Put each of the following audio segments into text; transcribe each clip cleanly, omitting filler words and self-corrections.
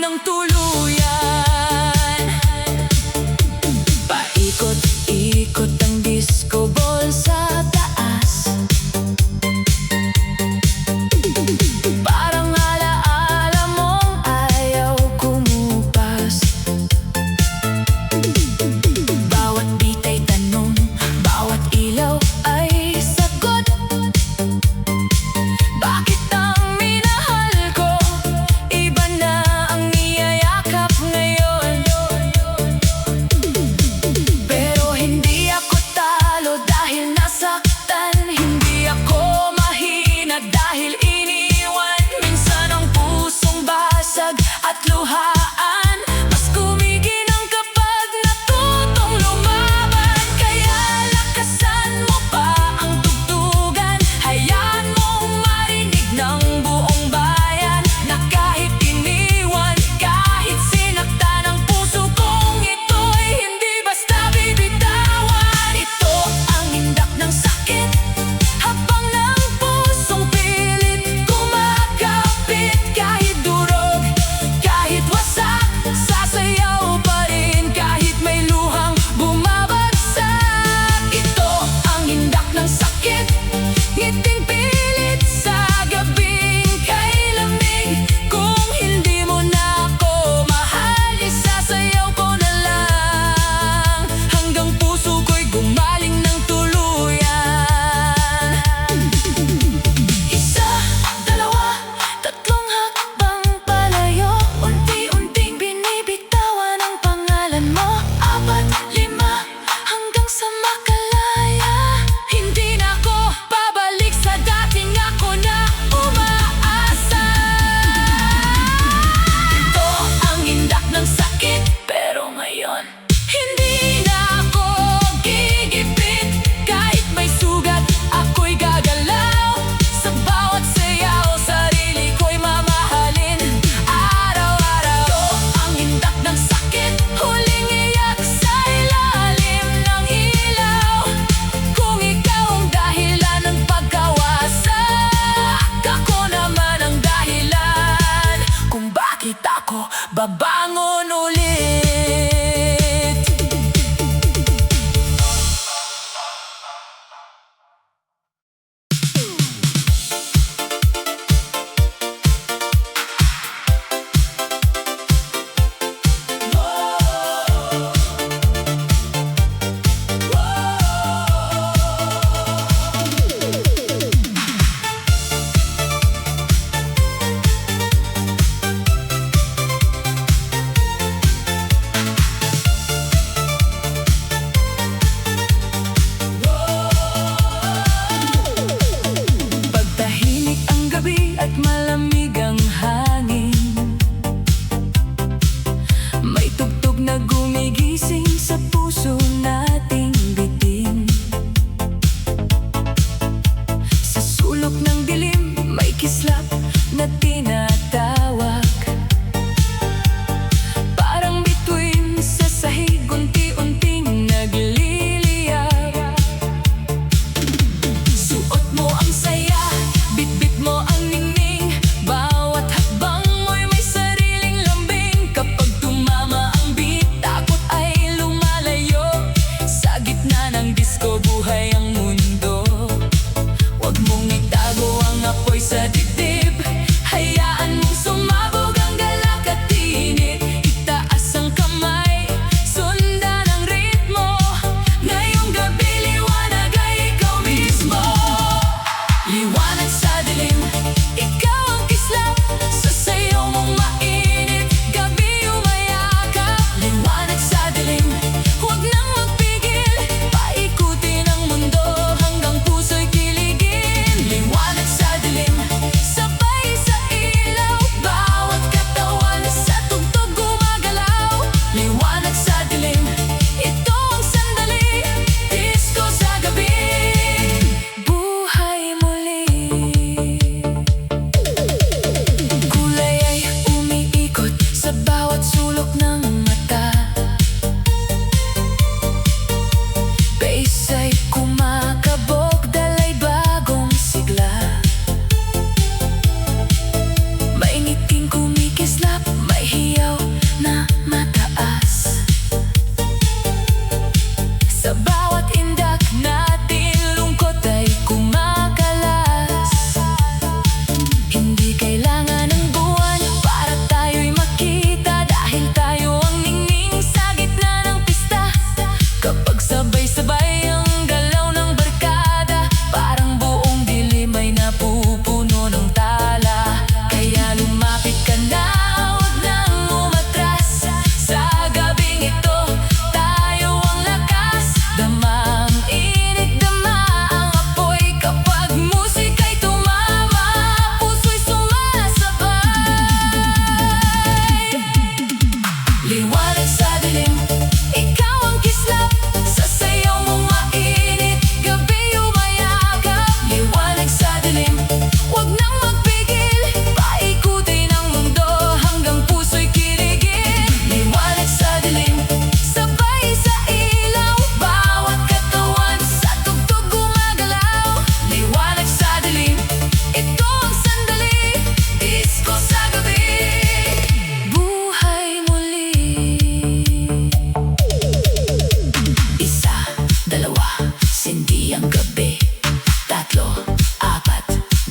ng tuluyan. Paikot-ikot ang disco ball sa taas, parang alaala mong ayaw kumupas. Bawat bita'y tanong, bawat ilaw ay sagot. Bakit ang minahal ko iba na ang niyaya?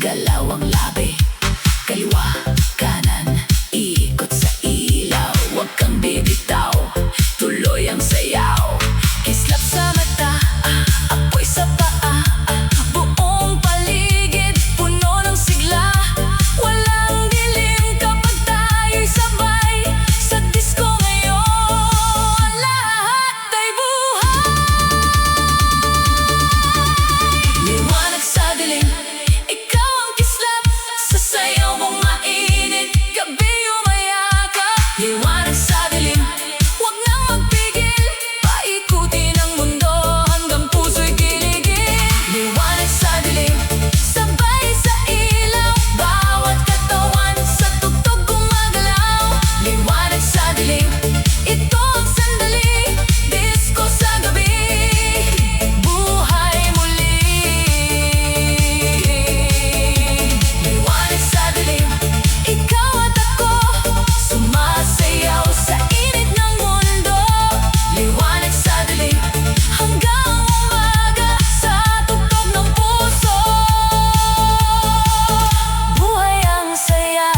galaw ang labi. Kaliwa, kanan, ikot sa ilaw. Huwag kang bibitaw, tuloy ang sayaw. Kislap sa mata, apoy sa paa. Buong paligid, puno ng sigla. Walang dilim kapag tayo'y sabay. Sa disco ngayon, lahat ay buhay. Liwanag sa dilim, ikaw ang kislap. Sa sayaw mong mainit, gabi umayakap. Liwanag sa dilim, huwag nang magpigil. Paikutin ang mundo hanggang puso'y kiligin. Liwanag sa dilim, sabay sa ilaw. Bawat katawan sa tugtog gumagalaw. Liwanag sa dilim, ito ang sandali. Disco sa gabi, buhay muli. Liwanag sa dilim, ikaw at ako, sumasayaw sa init ng mundo. Liwanag sa dilim, hanggang umaga sa tugtog ng puso. Buhay ang saya.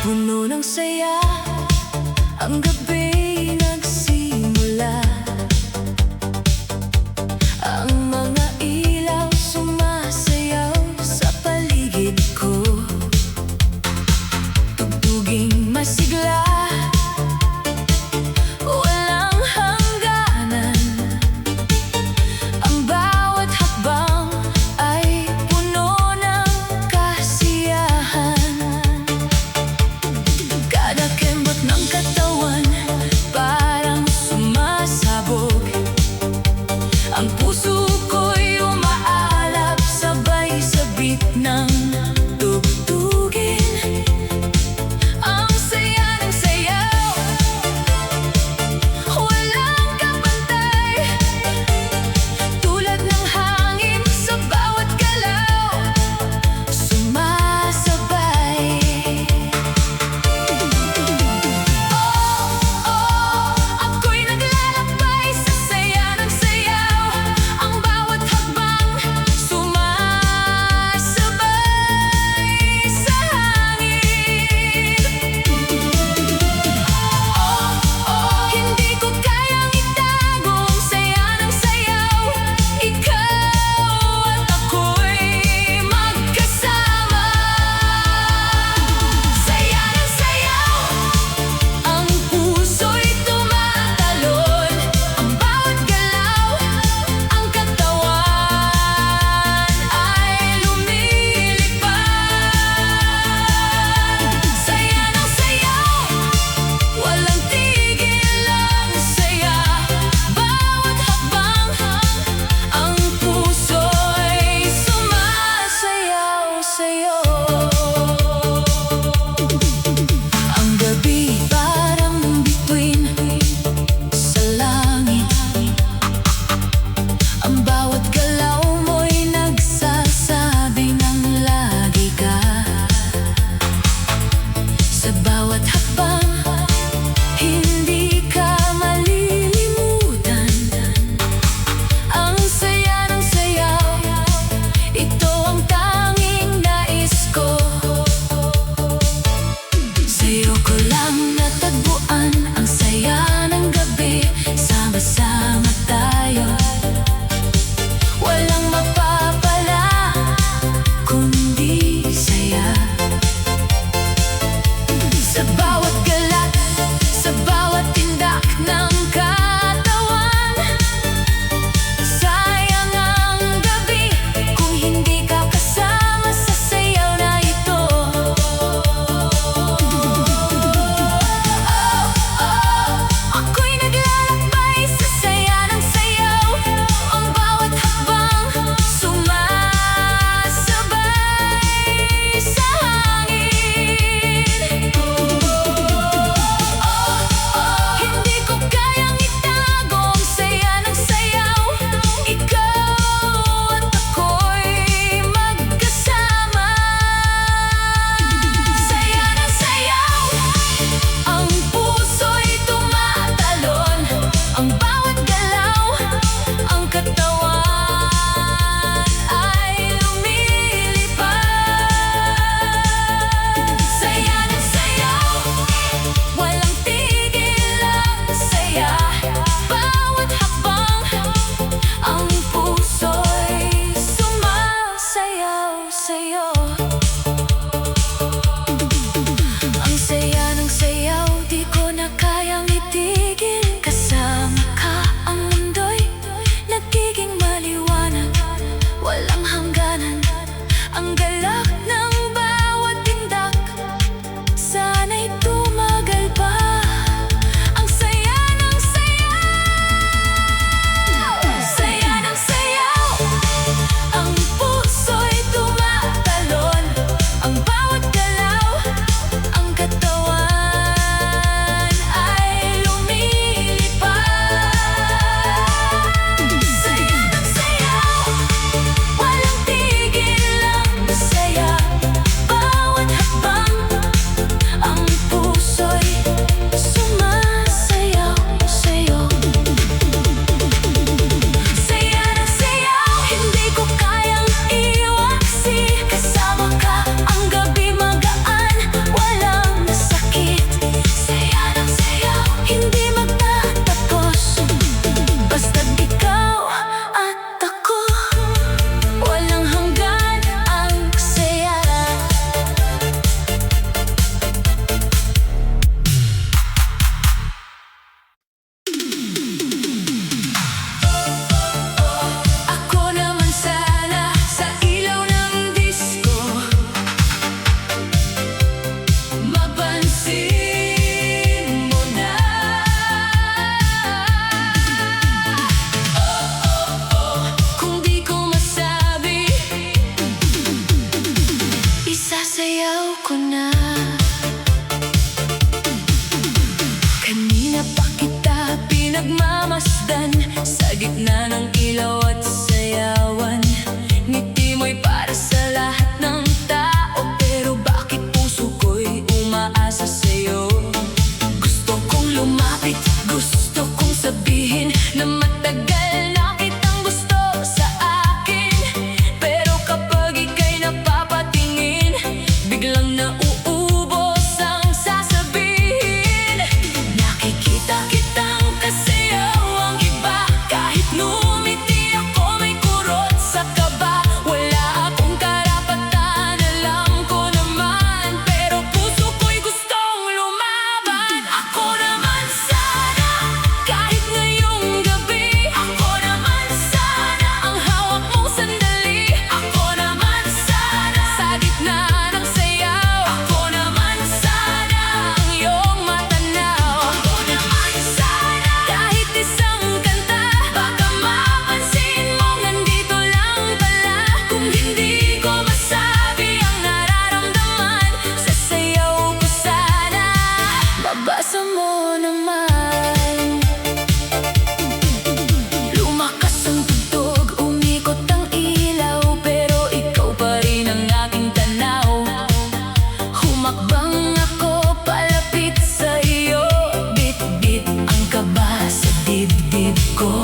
Puno ng saya, ang gabi nagsimula. Ang mga ilaw sumasayaw sa paligid ko. Tugtuging masigla, walang hangganan. Ang bawat hakbang ay puno ng kasiyahan. Kada kembot ng katawan, Mabasa mo naman. Lumakas ang tugtog, umikot ang ilaw, pero ikaw pa rin ang aking tanaw. Humakbang ako palapit sa iyo, bit-bit ang kaba sa dibdib ko.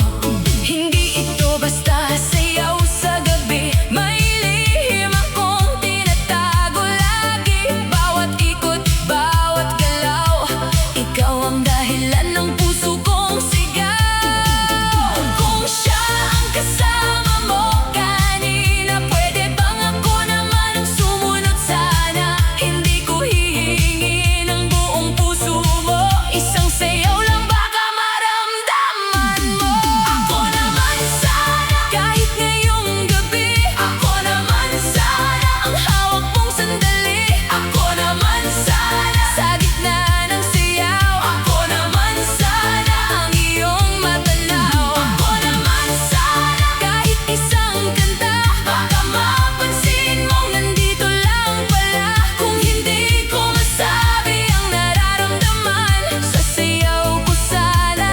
Hindi ito basta sayaw sa gabi, may lihim akong tinatago lagi. Bawat ikot, bawat galaw, ikaw ang dahilan ng puso kong sigaw. Kung siya ang kasama mo kanina, pwede bang ako naman ang sumunod sana? Hindi ko hihingin ang buong puso mo, isang sayaw lang baka maramdaman mo. Ako naman sana, kahit ngayong gabi. Ako naman sana, ang hawak mong sandali. Ako naman sana, sa gitna ng siyaw. Ako naman sana, ang iyong matanaw. Ako naman sana, kahit isang kanta, baka mapansin mong nandito lang pala. Kung hindi ko masabi ang nararamdaman, sa sayaw ko sana,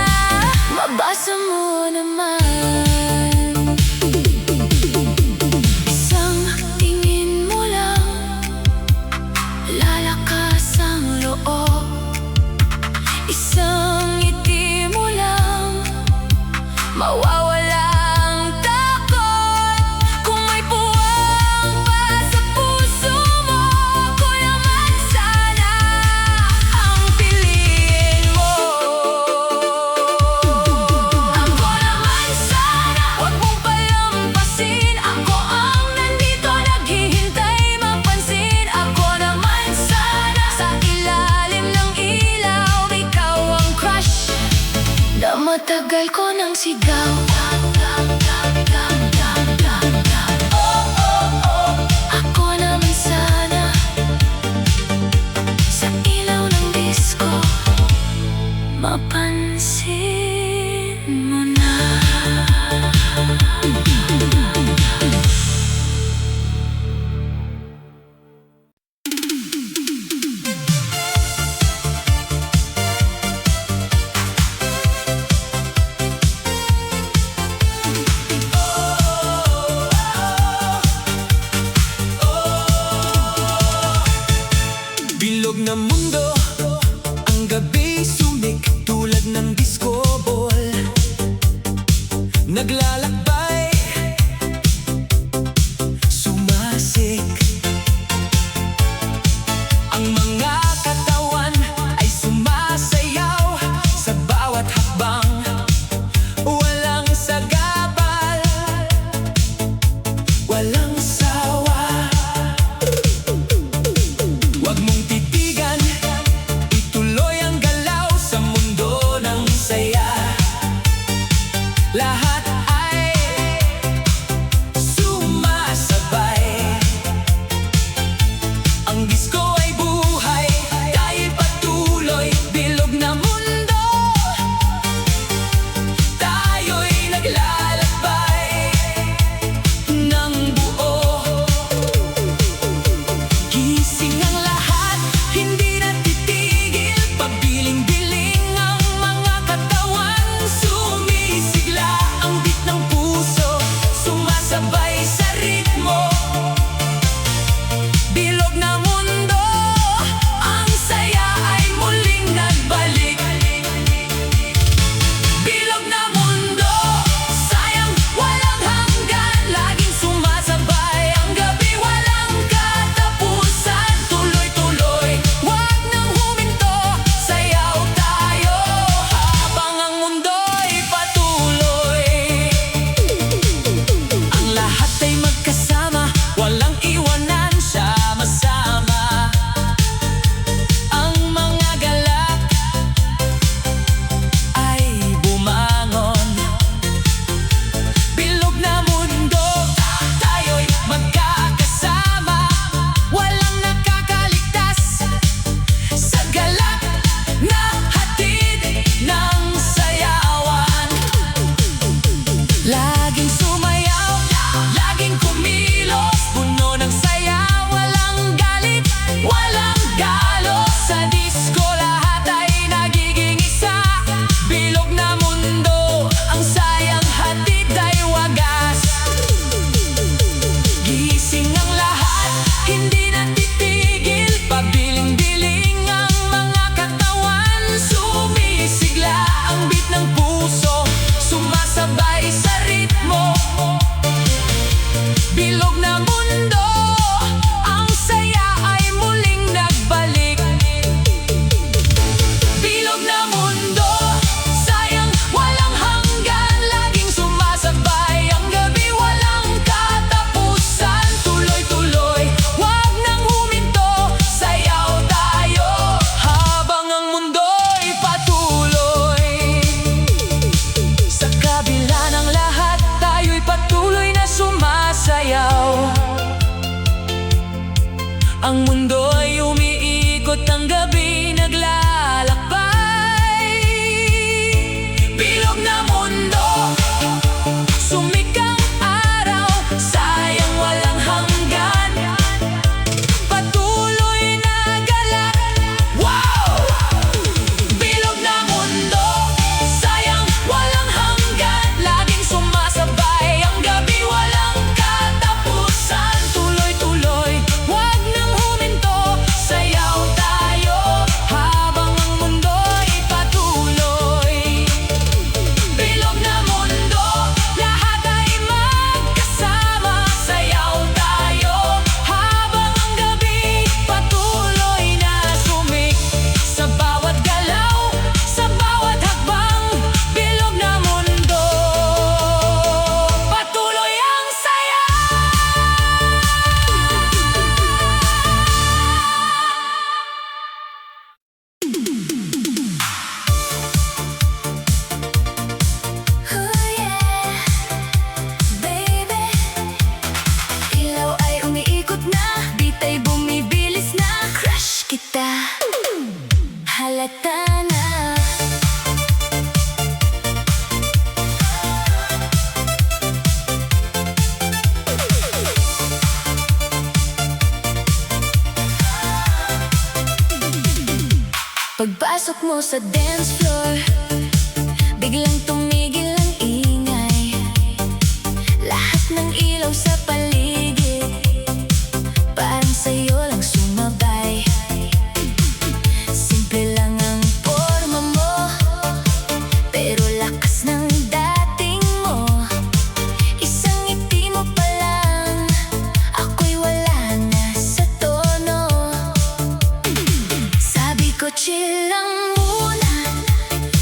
mabasa mo naman. Isang tingin mo lang, lalakas ang loob. Isang ngiti mo lang, mawawala ang takot. Kung may puwang pa sa puso mo, ako naman sana ang piliin mo. Ako naman sana, huwag mong palampasin. Ako ang nandito naghihintay mapansin. Ako naman sana, sa ilalim ng ilaw, ikaw ang crush na matagal ko nang sigaw. Oh, oh, oh. Ako naman sana, sa ilaw ng disco, mapansin mo na. Ang mundo'y umiikot, ang gabi naglalakbay. Bilog na mundo, sumikang araw, sayang walang hanggan. Patuloy na galak, wow! Bilog na mundo, sayang walang hanggan. Laging sumasabay, ang gabi walang katapusan. Tuloy-tuloy, wag nang huminto, sayaw tayo habang ang mundo'y patuloy. Bilog na mundo, lahat ay magkasama, sayaw tayo habang ang gabi patuloy na sumik. Sa bawat galaw, sa bawat hakbang, bilog na mundo, patuloy ang saya. Oh yeah, baby. Ilaw ay umiikot na, beat ay bumibilis na. Crush kita, halata na. Pagpasok mo sa dance floor, biglang tumigil ang ingay. Lahat ng ilaw sa paligid, parang sa'yo lang sumabay. Simple lang ang forma mo, pero lakas ng dating mo. Isang ngiti mo pa lang, ako'y wala na sa tono. Sabi ko chill lang muna,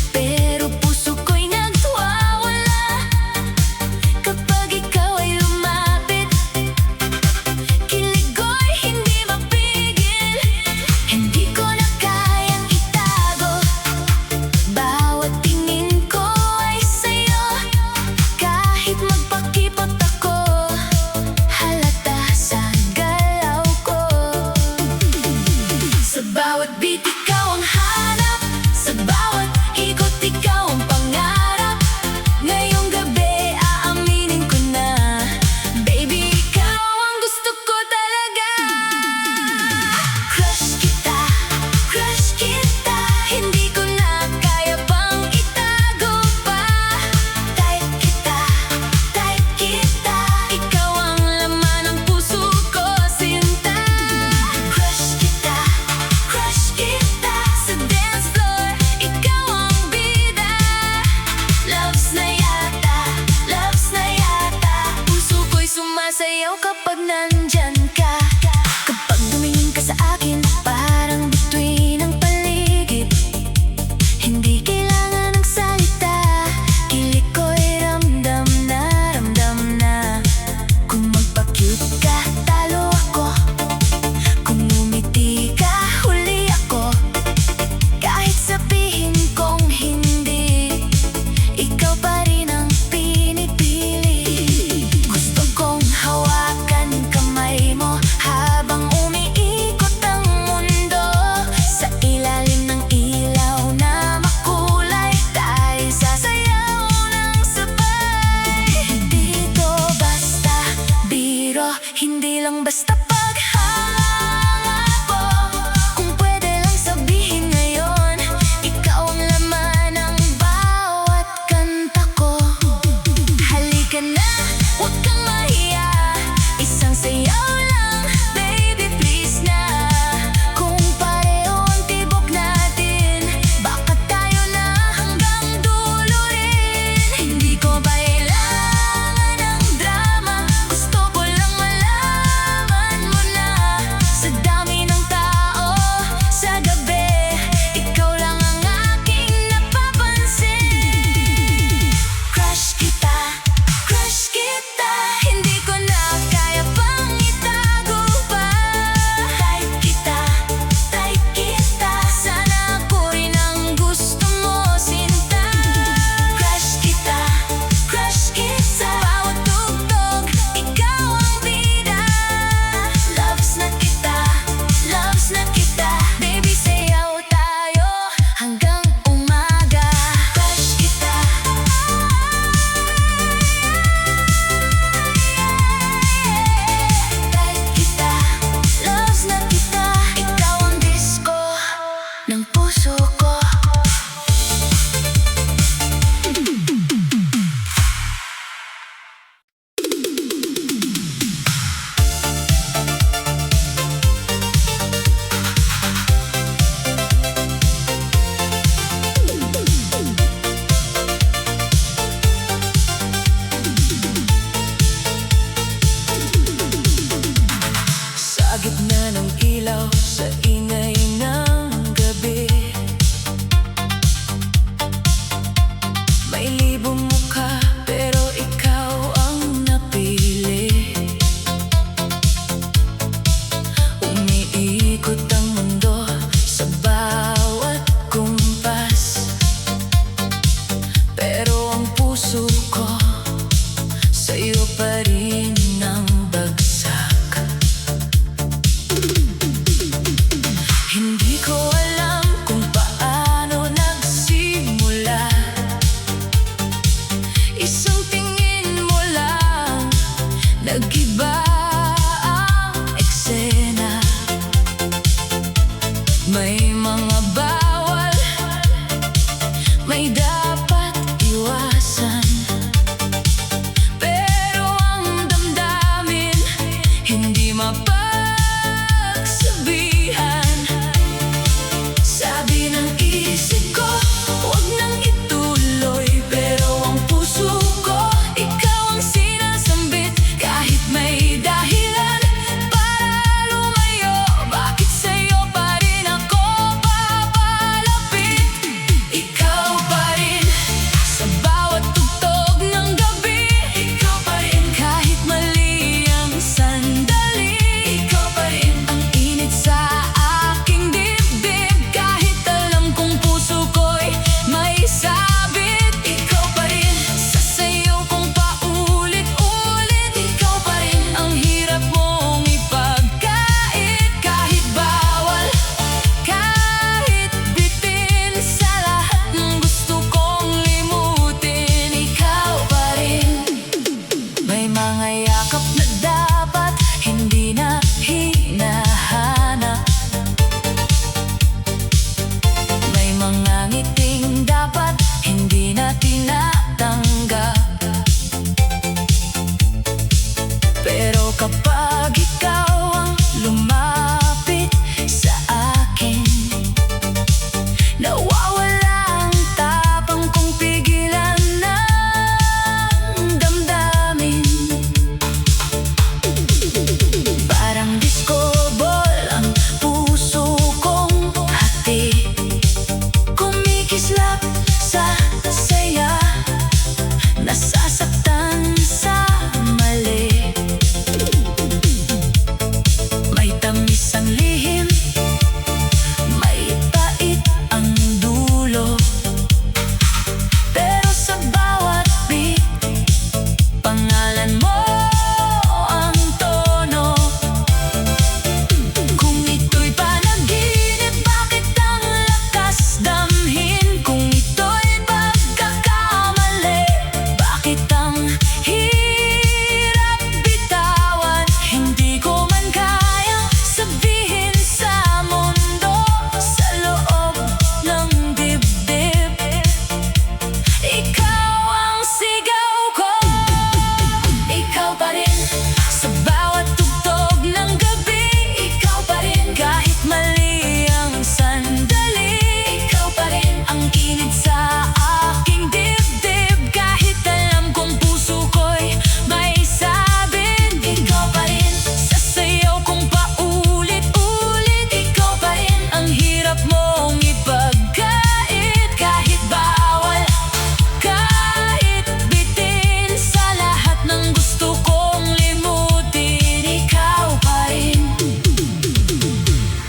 pero puso ko'y nagwawala. Kapag ikaw ay lumapit, may dapat iwasan. Pero ang damdamin hindi mapagsabihan. Sabi ng isip ko, huwag nang ituloy, pero ang puso ko, ikaw ang sinasambit. Kahit may dahilan para lumayo, bakit sa'yo pa rin ako papalapit? Ikaw pa rin sa bawat tugtog ng gabi. Ikaw pa rin kahit mali ang sandali. Ikaw pa rin ang init sa aking dibdib. Kahit alam kong puso ko'y may sabit. Ikaw pa rin sa sayaw kong paulit-ulit. Ikaw pa rin ang hirap mong ipagkait. Kahit bawal, kahit bitin, sa lahat ng gusto kong limutin. Ikaw pa rin. May mga yakap na dapat hindi na hinahanap. May mga ngiting dapat hindi na tinatanggap. Pero kapag ikaw ang lumapit sa akin, nawawala ang tapang kong pigilan ng damdamin. Parang disco ball ang puso kong hati, kumikislap sa saya, nasasaktan sa mali. May tamis ang lihim, may pait ang dulo, pero sa bawat beat, pangalan mo ang tono. Kung ito'y panaginip, bakit ang lakas damhin? Kung ito'y pagkakamali, bakit ang hirap bitawan? Hindi ko man kayang sabihin sa mundo, sa loob ng dibdib, ikaw ang sigaw ko. Ikaw pa rin sa bawat tugtog ng gabi. Ikaw pa rin kahit mali ang sandali. Ikaw pa rin ang init sa aking dibdib. Kahit alam kong puso ko'y may sabit. Ikaw pa rin sa sayaw kong paulit-ulit. Ikaw pa rin ang hirap mong ipagkait. Kahit bawal, kahit bitin, sa lahat ng gusto kong limutin. Ikaw pa rin.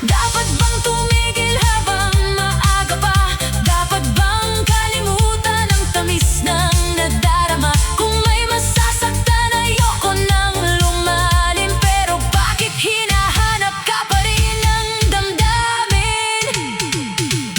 Dapat bang tumigil habang maaga pa? Dapat bang kalimutan ang tamis ng nadarama? Kung may masasaktan, ayoko nang lumalim. Pero bakit hinahanap ka pa rin ng damdamin?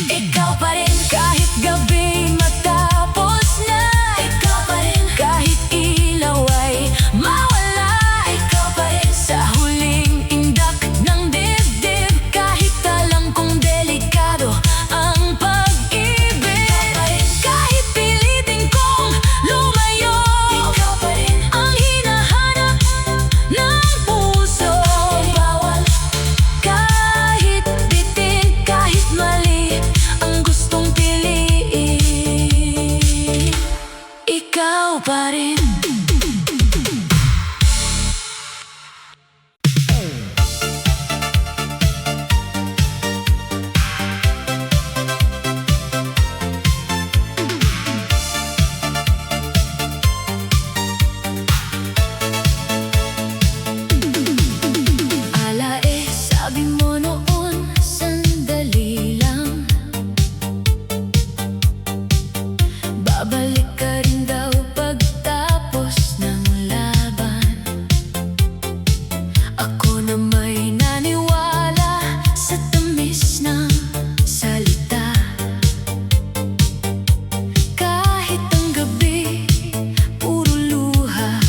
Ikaw pa rin kahit gabi matapos na. Ikaw pa rin kahit ilaw ay mawala. Ikaw pa rin sa huling indak ng dibdib. Kahit alam kong delikado ang pag-ibig. Ikaw pa rin kahit pilitin kong lumayo. Ikaw pa rin ang hinahanap ng puso. Bawal, kahit bitin, kahit mali ang gustong piliin. Ikaw pa rin. Ala sabi mo noon, sandali lang, babalik ka rin daw pagtapos ng laban. Ako na may naniwala sa tamis ng salita. Kahit ang gabi puro luha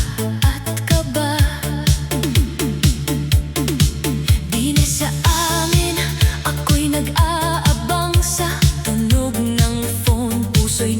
at kaba. Di na sa amin, ako'y nag-aabang sa tunog ng phone. Puso'y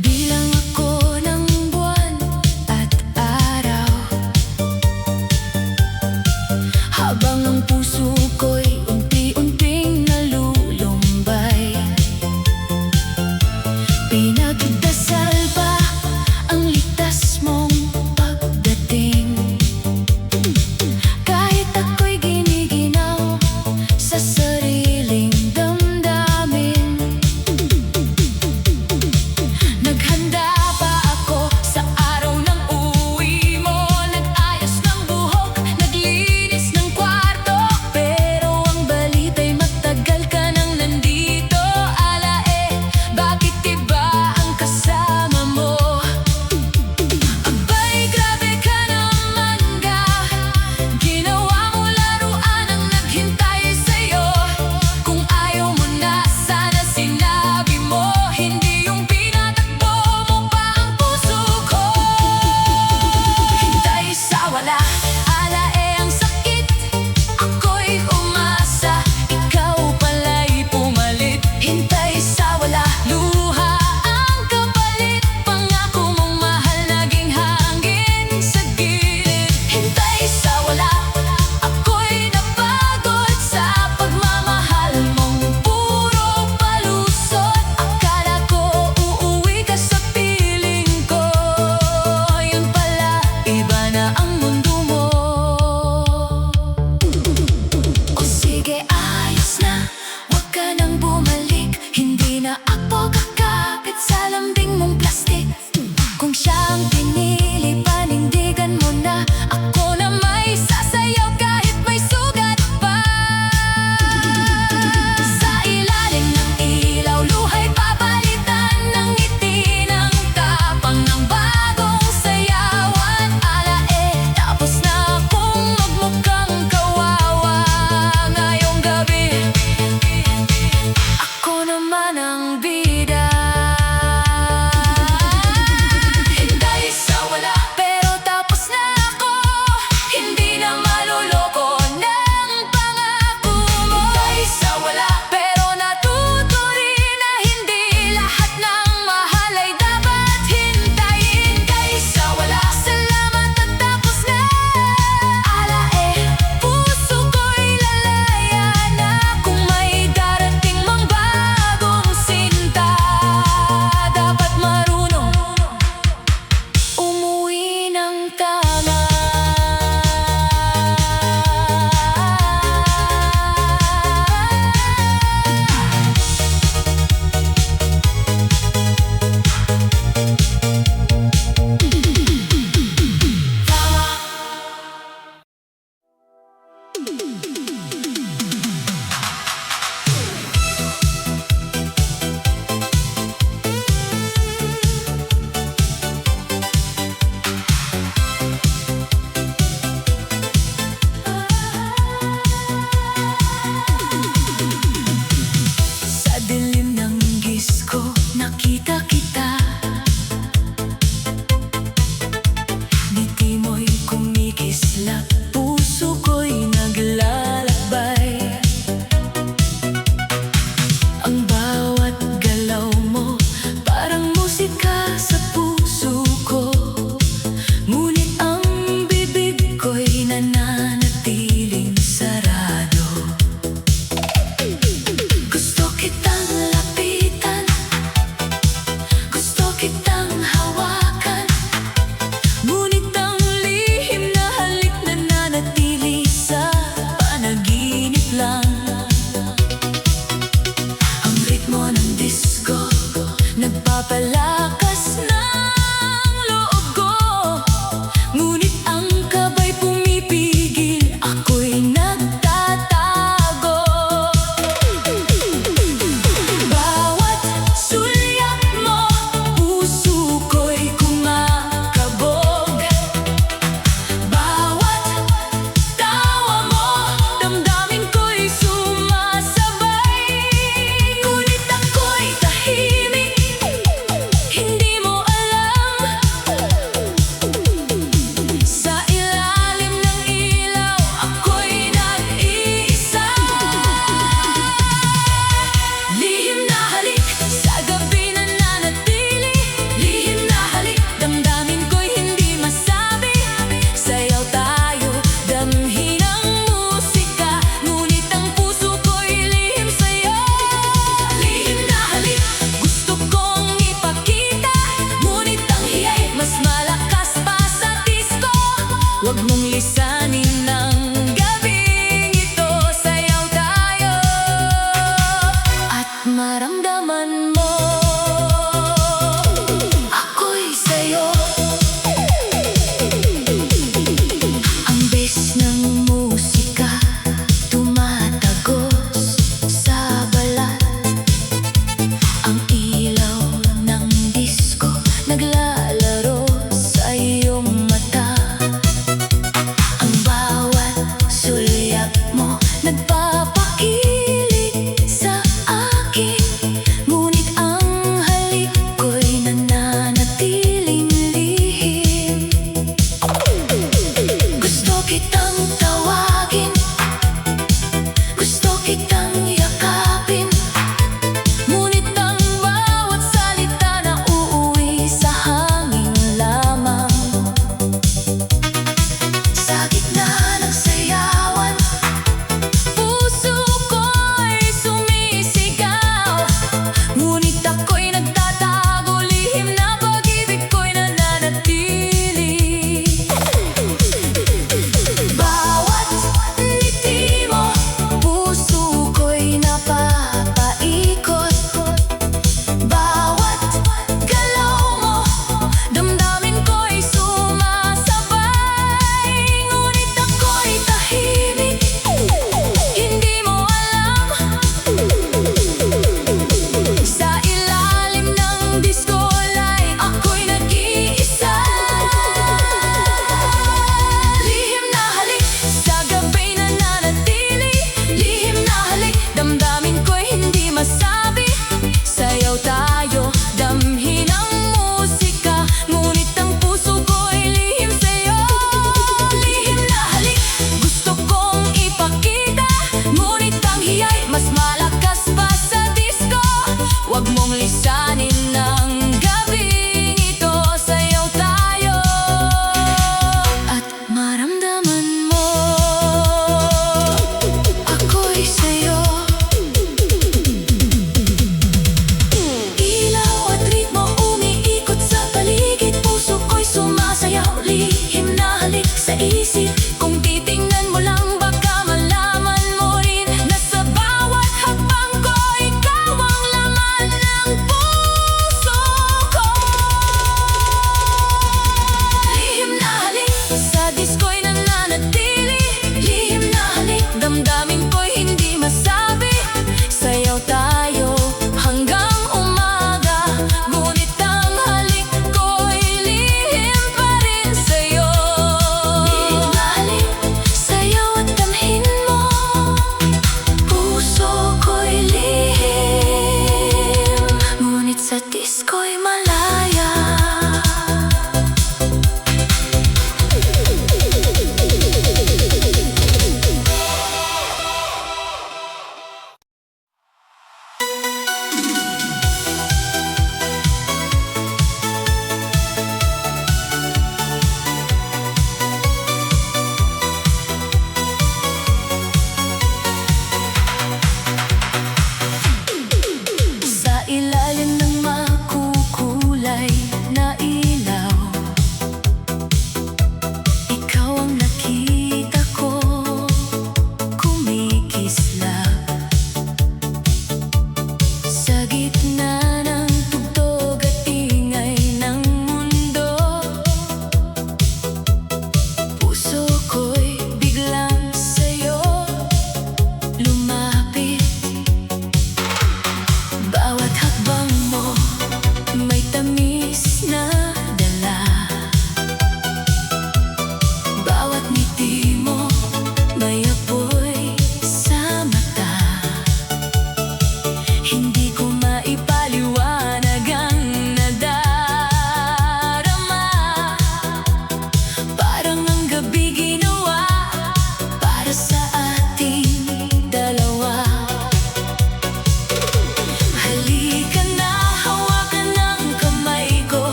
Nagbilang ako ng buwan at araw, habang ang puso ko'y unti-unting nalulumbay. Pinagdasal pa ang ligtas mong pagdating, kahit ako'y giniginaw sa sariling damdamin. Naghanda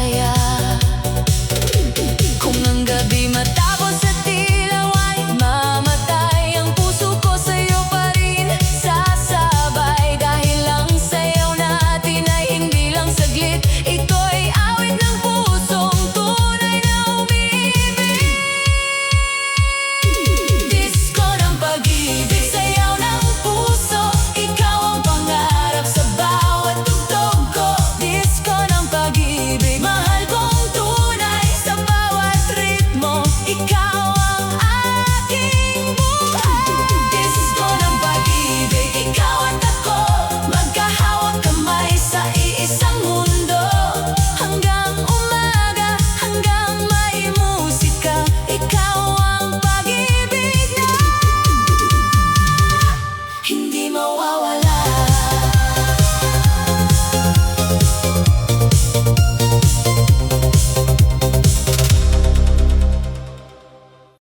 saya.